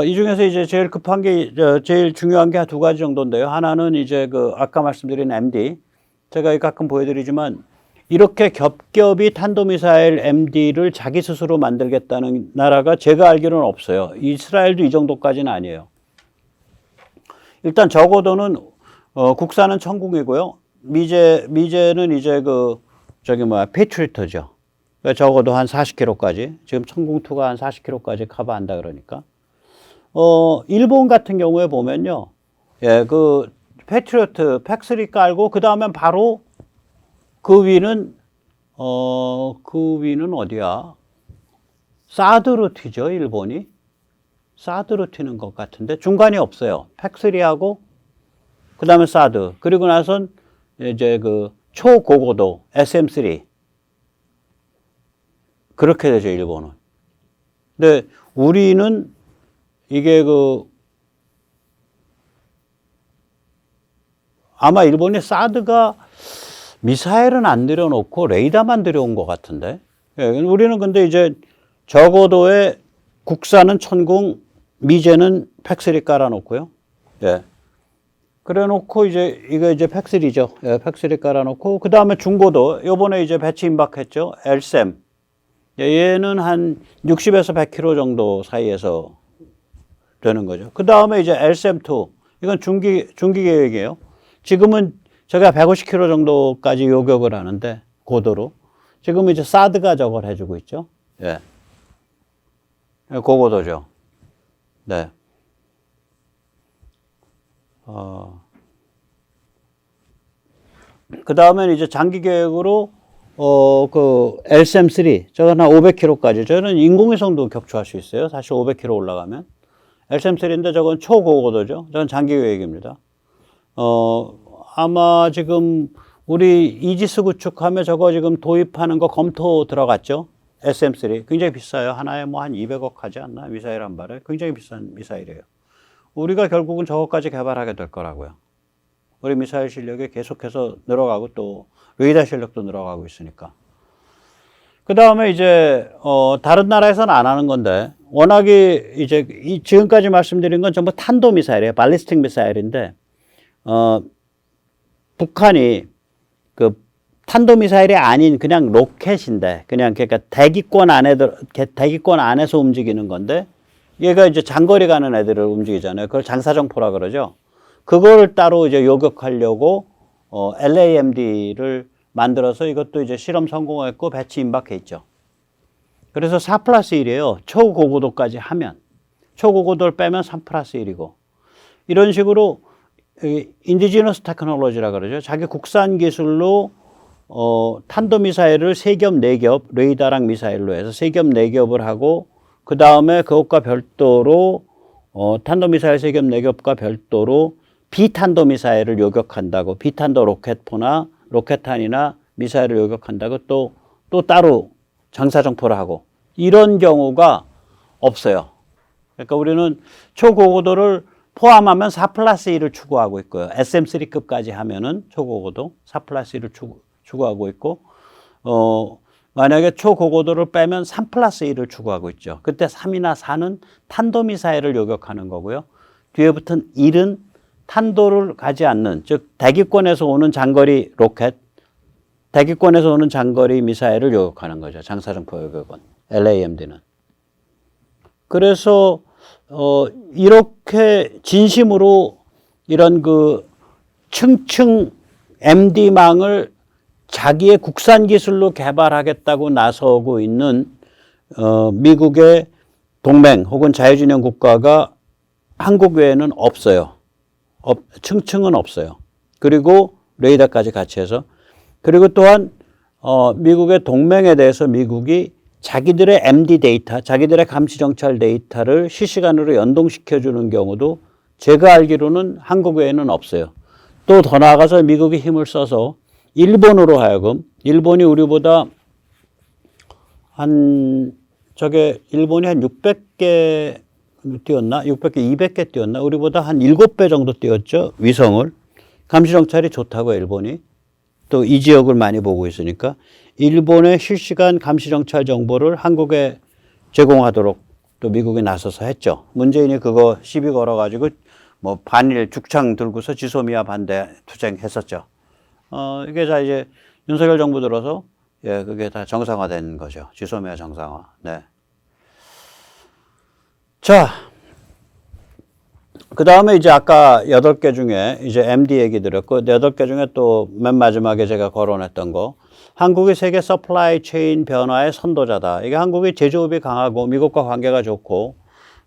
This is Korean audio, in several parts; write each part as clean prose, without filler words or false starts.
이 중에서 이제 제일 급한 게, 제일 중요한 게 두 가지 정도인데요. 하나는 이제 아까 말씀드린 MD. 제가 가끔 보여드리지만, 이렇게 겹겹이 탄도미사일 MD를 자기 스스로 만들겠다는 나라가 제가 알기로는 없어요. 이스라엘도 이 정도까지는 아니에요. 일단 적어도는, 국산은 천궁이고요. 미제는 이제 패트리어트죠. 적어도 한 40km까지. 지금 천궁2가 한 40km까지 커버한다 그러니까. 일본 같은 경우에 보면요. 예, 패트리어트 팩3 깔고, 그 다음엔 바로 그 위는 어디야? 사드로 튀죠, 일본이. 사드로 튀는 것 같은데, 중간이 없어요. 팩3하고, 그 다음에 사드. 그리고 나선 이제 초고고도 SM3. 그렇게 되죠, 일본은. 근데 우리는 이게 아마 일본의 사드가 미사일은 안 들여놓고 레이더만 들여온 것 같은데. 예, 우리는 근데 이제 저고도에 국산은 천궁, 미제는 팩3 깔아놓고요. 예. 그래 놓고 이거 이제 팩3죠. 예, 팩3 깔아놓고, 그 다음에 중고도, 요번에 이제 배치 임박했죠. LSAM. 예, 얘는 한 60에서 100km 정도 사이에서 되는 거죠. 그 다음에 이제 LSAM2. 이건 중기 계획이에요. 지금은 제가 150km 정도까지 요격을 하는데, 고도로. 지금 이제 사드가 저걸 해주고 있죠. 예. 고고도죠. 네. 그 다음엔 이제 장기 계획으로, LSAM3. 저건 한 500km까지. 저는 인공위성도 격추할 수 있어요. 사실 500km 올라가면. LSAM3인데 저건 초고고도죠. 저건 장기 계획입니다. 아마 지금 우리 이지스 구축하면 저거 지금 도입하는 거 검토 들어갔죠? SM3. 굉장히 비싸요. 하나에 뭐 한 200억 하지 않나? 미사일 한 발에. 굉장히 비싼 미사일이에요. 우리가 결국은 저거까지 개발하게 될 거라고요. 우리 미사일 실력이 계속해서 늘어가고 또 레이더 실력도 늘어가고 있으니까. 그 다음에 이제, 다른 나라에서는 안 하는 건데, 워낙에 이제 지금까지 말씀드린 건 전부 탄도미사일이에요. 발리스틱 미사일인데, 북한이 탄도미사일이 아닌 그냥 로켓인데, 그러니까 대기권 안에서 움직이는 건데, 얘가 이제 장거리 가는 애들을 움직이잖아요. 그걸 장사정포라 그러죠. 그걸 따로 이제 요격하려고, LAMD를 만들어서 이것도 이제 실험 성공했고 배치 임박해 있죠. 그래서 4+1이에요. 초고고도까지 하면. 초고고도를 빼면 3+1이고. 이런 식으로 인디지너스 테크놀로지라 그러죠. 자기 국산 기술로 탄도미사일을 3겹, 4겹, 레이더랑 미사일로 해서 3겹, 4겹을 하고, 그 다음에 그것과 별도로 탄도미사일 3겹, 4겹과 별도로 비탄도미사일을 요격한다고. 비탄도 로켓탄이나 미사일을 요격한다고 또 따로 장사정포를 하고. 이런 경우가 없어요. 그러니까 우리는 초고고도를 포함하면 4+1을 추구하고 있고요. SM3급까지 하면은 초고고도 4+1을 추구하고 있고, 만약에 초고고도를 빼면 3+1을 추구하고 있죠. 그때 3이나 4는 탄도미사일을 요격하는 거고요. 뒤에 붙은 1은 탄도를 가지 않는, 즉 대기권에서 오는 장거리 로켓, 대기권에서 오는 장거리 미사일을 요격하는 거죠. 장사정포 요격은, LAMD는. 그래서 이렇게 진심으로 이런 층층 MD망을 자기의 국산 기술로 개발하겠다고 나서고 있는 미국의 동맹 혹은 자유진영 국가가 한국 외에는 없어요. 층층은 없어요. 그리고 레이더까지 같이 해서. 그리고 또한 미국의 동맹에 대해서 미국이 자기들의 MD 데이터, 자기들의 감시정찰 데이터를 실시간으로 연동시켜주는 경우도 제가 알기로는 한국 외에는 없어요. 또 더 나아가서 미국이 힘을 써서 일본으로 하여금, 일본이 우리보다 일본이 한 600개 띄웠나? 600개, 200개 띄웠나? 우리보다 한 7배 정도 띄웠죠. 위성을. 감시정찰이 좋다고 일본이. 또 이 지역을 많이 보고 있으니까 일본의 실시간 감시정찰 정보를 한국에 제공하도록 또 미국이 나서서 했죠. 문재인이 그거 시비 걸어가지고 뭐 반일 죽창 들고서 지소미아 반대 투쟁했었죠. 이게 자 이제 윤석열 정부 들어서 예, 그게 다 정상화된 거죠. 지소미아 정상화. 네. 자, 그 다음에 이제 아까 8개 중에 이제 MD 얘기 드렸고, 8개 중에 또 맨 마지막에 제가 거론했던 거. 한국이 세계 서플라이 체인 변화의 선도자다. 이게 한국이 제조업이 강하고 미국과 관계가 좋고,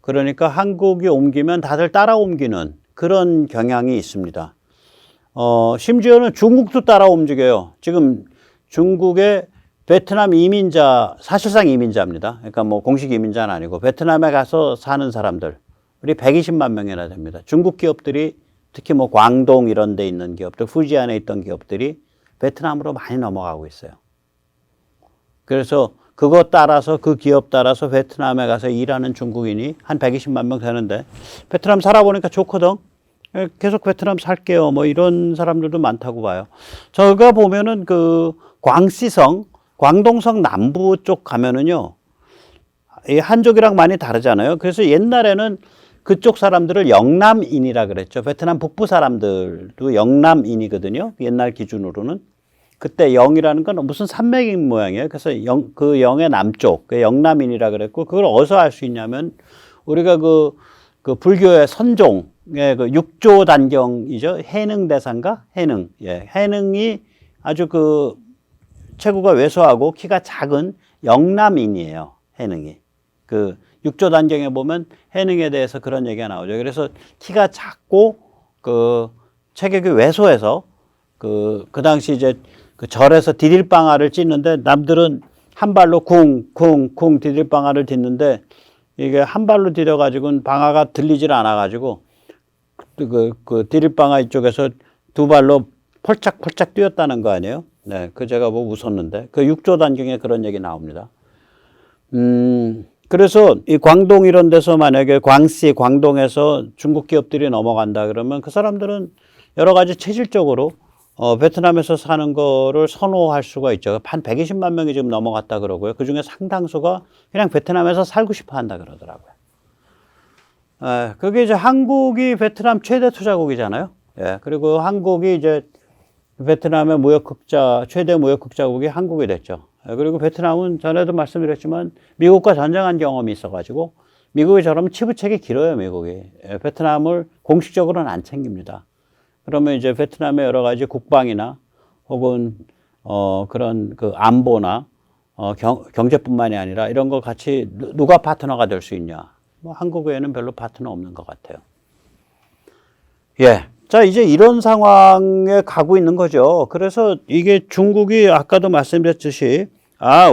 그러니까 한국이 옮기면 다들 따라 옮기는 그런 경향이 있습니다. 심지어는 중국도 따라 움직여요. 지금 중국의 베트남 이민자, 사실상 이민자입니다. 그러니까 뭐 공식 이민자는 아니고 베트남에 가서 사는 사람들. 우리 120만 명이나 됩니다. 중국 기업들이 특히 뭐 광동 이런 데 있는 기업들, 후지안에 있던 기업들이 베트남으로 많이 넘어가고 있어요. 그래서 그거 따라서 그 기업 따라서 베트남에 가서 일하는 중국인이 한 120만 명 되는데 베트남 살아보니까 좋거든. 계속 베트남 살게요. 뭐 이런 사람들도 많다고 봐요. 제가 보면은 그 광시성, 광동성 남부 쪽 가면은요, 이 한족이랑 많이 다르잖아요. 그래서 옛날에는 그쪽 사람들을 영남인이라 그랬죠. 베트남 북부 사람들도 영남인이거든요. 옛날 기준으로는. 그때 영이라는 건 무슨 산맥인 모양이에요. 그래서 그 영의 남쪽, 그 영남인이라 그랬고, 그걸 어디서 알 수 있냐면, 우리가 그 불교의 선종의 그 육조 단경이죠. 해능대사인가? 해능. 예. 해능이 아주 그 체구가 왜소하고 키가 작은 영남인이에요. 해능이. 그 육조 단경에 보면 해능에 대해서 그런 얘기가 나오죠. 그래서 키가 작고 그 체격이 왜소해서 그 당시 이제 그 절에서 디딜방아를 찢는데 남들은 한 발로 쿵쿵쿵 디딜방아를 딛는데 이게 한 발로 디뎌가지고는 방아가 들리질 않아가지고 그 디딜방아 이쪽에서 두 발로 펄짝펄짝 뛰었다는 거 아니에요? 네, 그 제가 뭐 웃었는데 그 육조 단경에 그런 얘기 나옵니다. 그래서 이 광동 이런 데서 만약에 광시, 광동에서 중국 기업들이 넘어간다 그러면 그 사람들은 여러 가지 체질적으로 베트남에서 사는 거를 선호할 수가 있죠. 한 120만 명이 지금 넘어갔다 그러고요. 그 중에 상당수가 그냥 베트남에서 살고 싶어 한다 그러더라고요. 그게 이제 한국이 베트남 최대 투자국이잖아요. 예, 그리고 한국이 이제 베트남의 최대 무역흑자국이 한국이 됐죠. 그리고 베트남은 전에도 말씀드렸지만 미국과 전쟁한 경험이 있어가지고 미국이 저러면 치부책이 길어요, 미국이. 베트남을 공식적으로는 안 챙깁니다. 그러면 이제 베트남의 여러 가지 국방이나 혹은 그런 그 안보나 경제뿐만이 아니라 이런 거 같이 누가 파트너가 될 수 있냐. 뭐 한국 외에는 별로 파트너 없는 것 같아요. 예. 자, 이제 이런 상황에 가고 있는 거죠. 그래서 이게 중국이 아까도 말씀드렸듯이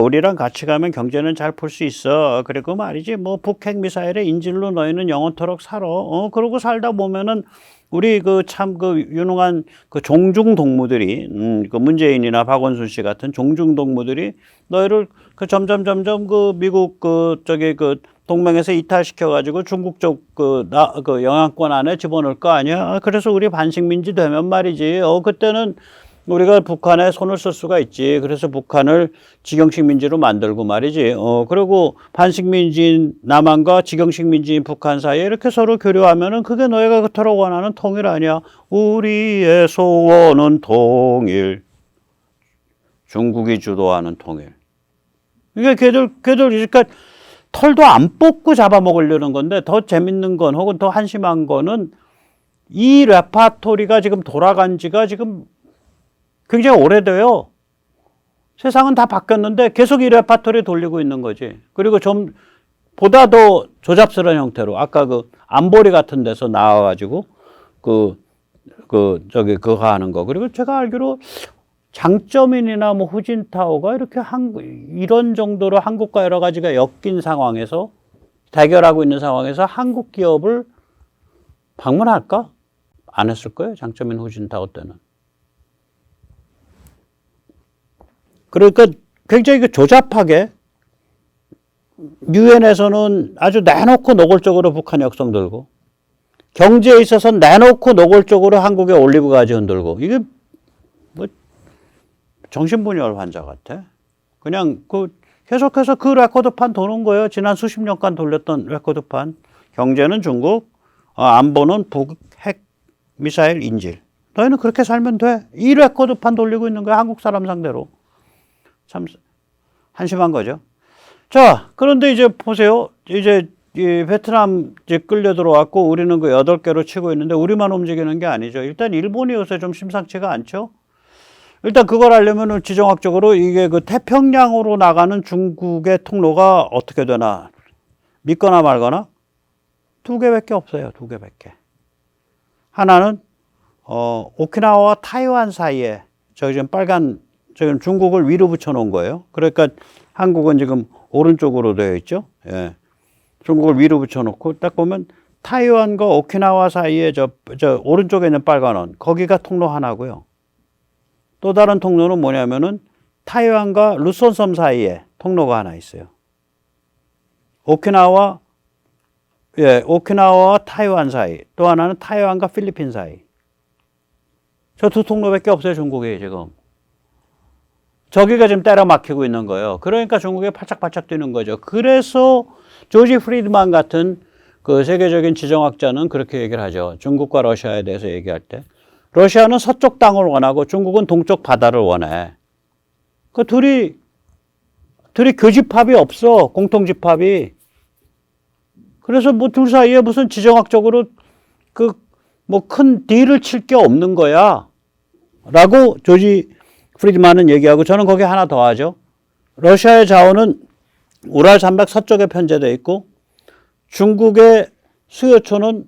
우리랑 같이 가면 경제는 잘 풀 수 있어. 그리고 말이지, 뭐, 북핵 미사일의 인질로 너희는 영원토록 살아. 그러고 살다 보면은 우리 유능한 종중 동무들이, 그 문재인이나 박원순 씨 같은 종중 동무들이 너희를 점점 미국 동맹에서 이탈시켜가지고 중국 쪽 영향권 안에 집어넣을 거 아니야? 그래서 우리 반식민지 되면 말이지. 그때는 우리가 북한에 손을 쓸 수가 있지. 그래서 북한을 지경식 민지로 만들고 말이지. 그리고 반식민지인 남한과 지경식 민지인 북한 사이에 이렇게 서로 교류하면은 그게 너희가 그토록 원하는 통일 아니야. 우리의 소원은 통일. 중국이 주도하는 통일. 이게 걔들 그러니까 털도 안 뽑고 잡아먹으려는 건데 더 재밌는 건 혹은 더 한심한 거는 이 레파토리가 지금 돌아간 지가 지금 굉장히 오래돼요. 세상은 다 바뀌었는데 계속 이 레파토리 돌리고 있는 거지. 그리고 좀 보다 더 조잡스러운 형태로 아까 그 안보리 같은 데서 나와가지고 그거 하는 거. 그리고 제가 알기로 장점인이나 뭐 후진타오가 이렇게 이런 정도로 한국과 여러 가지가 엮인 상황에서 대결하고 있는 상황에서 한국 기업을 방문할까? 안 했을 거예요. 장점인 후진타오 때는. 그러니까 굉장히 조잡하게 유엔에서는 아주 내놓고 노골적으로 북한 역성 들고 경제에 있어서는 내놓고 노골적으로 한국의 올리브 가지 흔들고 이게 뭐 정신분열 환자 같아. 그냥 계속해서 그 레코드판 도는 거예요. 지난 수십 년간 돌렸던 레코드판. 경제는 중국, 안보는 북 핵 미사일 인질. 너희는 그렇게 살면 돼. 이 레코드판 돌리고 있는 거야. 한국 사람 상대로. 참 한심한 거죠. 자, 그런데 이제 보세요. 이제 이 베트남 이제 끌려 들어왔고 우리는 그 8개로 치고 있는데 우리만 움직이는 게 아니죠. 일단 일본이 요새 좀 심상치가 않죠. 일단 그걸 하려면은 지정학적으로 이게 그 태평양으로 나가는 중국의 통로가 어떻게 되나 믿거나 말거나 2개밖에 없어요. 2개밖에. 하나는 오키나와와 타이완 사이에 저기 지금 빨간 지금 중국을 위로 붙여 놓은 거예요. 그러니까 한국은 지금 오른쪽으로 되어 있죠. 예. 중국을 위로 붙여 놓고 딱 보면 타이완과 오키나와 사이에 저 오른쪽에 있는 빨간 원 거기가 통로 하나고요. 또 다른 통로는 뭐냐면은 타이완과 루손섬 사이에 통로가 하나 있어요. 오키나와 타이완 사이. 또 하나는 타이완과 필리핀 사이. 저 2통로밖에 없어요, 중국이 지금. 저기가 지금 때려 막히고 있는 거예요. 그러니까 중국에 팔짝팔짝 뛰는 거죠. 그래서 조지 프리드만 같은 그 세계적인 지정학자는 그렇게 얘기를 하죠. 중국과 러시아에 대해서 얘기할 때. 러시아는 서쪽 땅을 원하고 중국은 동쪽 바다를 원해. 그 둘이 교집합이 없어. 공통집합이. 그래서 뭐 둘 사이에 무슨 지정학적으로 그 뭐 큰 딜을 칠 게 없는 거야. 라고 조지 프리드만은 얘기하고 저는 거기에 하나 더 하죠. 러시아의 자원은 우랄 산맥 서쪽에 편제되어 있고 중국의 수요초는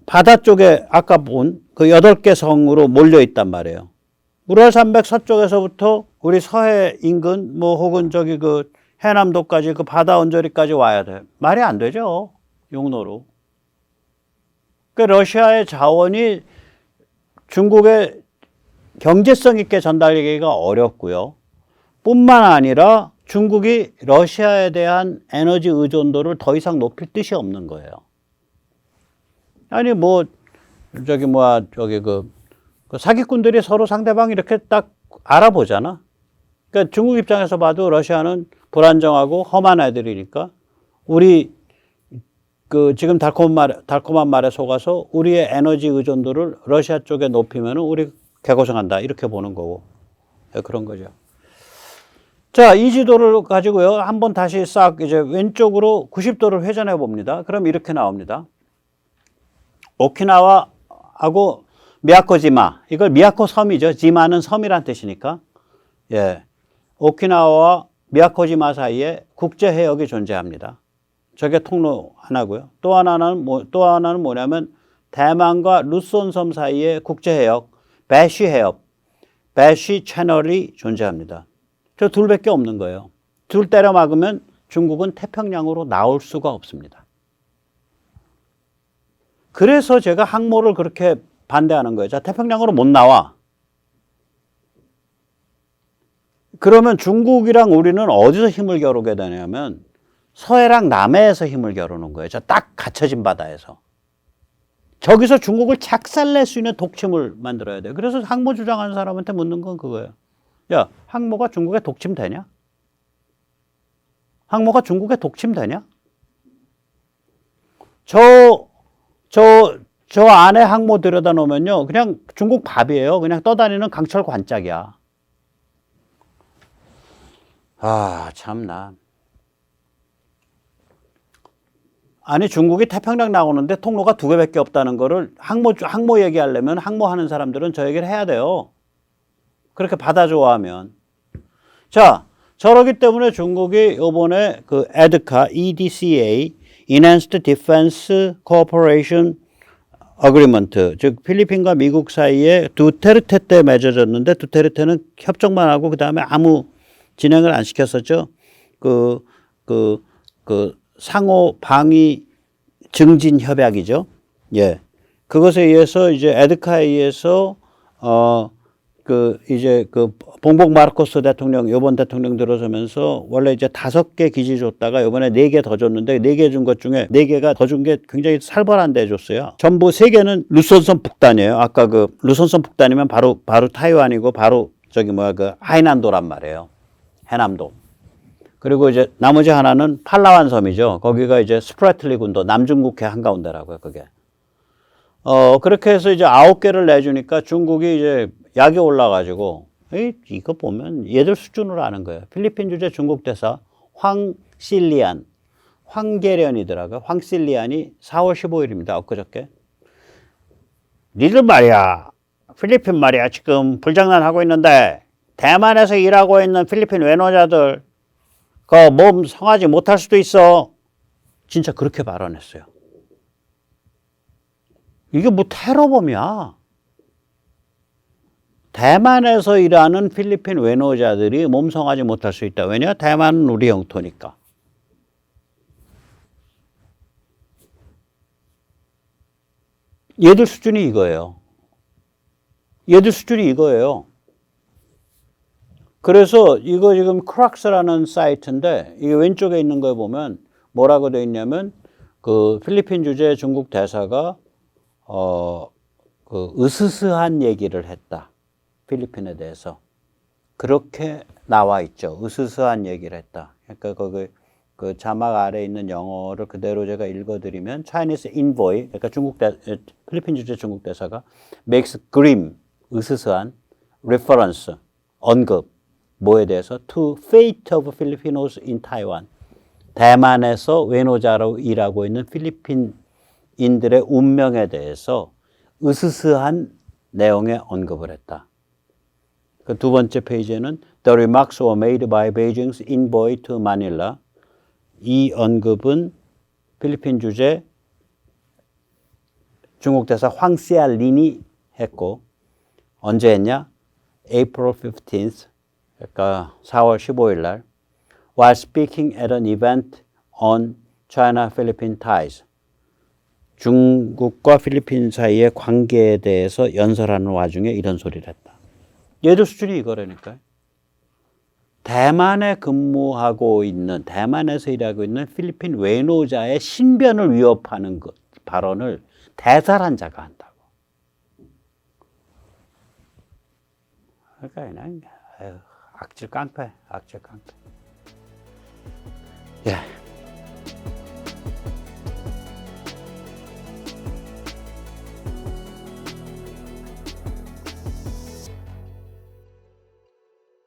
바다 쪽에 아까 본 그 8개 성으로 몰려 있단 말이에요. 우랄 산맥 서쪽에서부터 우리 서해 인근 뭐 혹은 저기 그 해남도까지 그 바다 언저리까지 와야 돼. 말이 안 되죠. 용로로. 그 러시아의 자원이 중국에 경제성 있게 전달되기가 어렵고요. 뿐만 아니라 중국이 러시아에 대한 에너지 의존도를 더 이상 높일 뜻이 없는 거예요. 아니 뭐 그 사기꾼들이 서로 상대방 이렇게 딱 알아보잖아. 그러니까 중국 입장에서 봐도 러시아는 불안정하고 험한 애들이니까 우리 그 지금 달콤한 말에 속아서 우리의 에너지 의존도를 러시아 쪽에 높이면은 우리 개고생한다 이렇게 보는 거고 그런 거죠. 자, 이 지도를 가지고요 한번 다시 싹 이제 왼쪽으로 90도를 회전해 봅니다. 그럼 이렇게 나옵니다. 오키나와하고 미야코지마 이걸 미야코 섬이죠. 지마는 섬이란 뜻이니까 예, 오키나와와 미야코지마 사이에 국제 해역이 존재합니다. 저게 통로 하나고요. 또 하나는 뭐냐면 대만과 루손섬 사이에 국제 해역 배쉬 해협, 배쉬 채널이 존재합니다. 저 둘밖에 없는 거예요. 둘 때려 막으면 중국은 태평양으로 나올 수가 없습니다. 그래서 제가 항모를 그렇게 반대하는 거예요. 자, 태평양으로 못 나와. 그러면 중국이랑 우리는 어디서 힘을 겨루게 되냐면 서해랑 남해에서 힘을 겨루는 거예요. 저 딱 갇혀진 바다에서. 저기서 중국을 작살낼 수 있는 독침을 만들어야 돼요. 그래서 항모 주장하는 사람한테 묻는 건 그거예요. 야, 항모가 중국에 독침 되냐? 항모가 중국에 독침 되냐? 저 안에 항모 들여다 놓으면요. 그냥 중국 밥이에요. 그냥 떠다니는 강철 관짝이야. 아, 참나. 아니 중국이 태평양 나오는데 통로가 2개밖에 없다는 거를 항모 얘기하려면 항모하는 사람들은 저 얘기를 해야 돼요. 그렇게 바다 좋아하면. 자, 저러기 때문에 중국이 이번에 그 EDCA, Enhanced Defense Cooperation Agreement, 즉 필리핀과 미국 사이에 두테르테 때 맺어졌는데 두테르테는 협정만 하고 그 다음에 아무 진행을 안 시켰었죠. 상호 방위 증진 협약이죠. 예. 그것에 의해서 이제 에드카에 의해서 봉복 마르코스 대통령 이번 대통령 들어서면서 원래 이제 5개 기지 줬다가 이번에 4개 더 줬는데 4개 준 것 중에 4개가 더 준 게 굉장히 살벌한 데 줬어요. 전부 3개는 루손섬 북단이에요. 아까 그 루손섬 북단이면 바로 타이완이고 바로 하이난도란 말이에요. 해남도. 그리고 이제 나머지 하나는 팔라완 섬이죠. 거기가 이제 스프라틀리 군도 남중국해 한가운데라고요, 그게. 그렇게 해서 이제 9개를 내주니까 중국이 이제 약이 올라가지고, 이거 보면 얘들 수준으로 아는 거예요. 필리핀 주재 중국 대사 황실리안, 황계련이더라고요. 황실리안이 4월 15일입니다. 엊그저께. 니들 말이야, 필리핀 말이야, 지금 불장난하고 있는데, 대만에서 일하고 있는 필리핀 외노자들, 그 몸 성하지 못할 수도 있어. 진짜 그렇게 발언했어요. 이게 뭐 테러범이야. 대만에서 일하는 필리핀 외노자들이 몸 성하지 못할 수 있다. 왜냐? 대만은 우리 영토니까. 얘들 수준이 이거예요. 얘들 수준이 이거예요. 그래서 이거 지금 크락스라는 사이트인데 이게 왼쪽에 있는 거 보면 뭐라고 되어 있냐면 그 필리핀 주재 중국 대사가 그 으스스한 얘기를 했다. 필리핀에 대해서. 그렇게 나와 있죠. 으스스한 얘기를 했다. 그러니까 거기 그 자막 아래에 있는 영어를 그대로 제가 읽어드리면 Chinese envoy, 그러니까 필리핀 주재 중국 대사가 makes grim, 으스스한 reference, 언급, 뭐에 대해서 to fate of Filipinos in Taiwan. 대만에서 외노자로 일하고 있는 필리핀인들의 운명에 대해서 으스스한 내용의 언급을 했다. 그 두 번째 페이지에는 The remarks were made by Beijing's envoy to Manila. 이 언급은 필리핀 주재 중국 대사 황시알린이 했고 언제 했냐? April 15th, 그러니까 4월 15일 날 while speaking at an event on China-Philippine ties. 중국과 필리핀 사이의 관계에 대해서 연설하는 와중에 이런 소리를 했다. 얘들 수준이 이거라니까요. 대만에 근무하고 있는, 대만에서 일하고 있는 필리핀 외노자의 신변을 위협하는 것, 발언을 대사란 자가 한다고. 그러니까 그냥 악질 깡패. 예.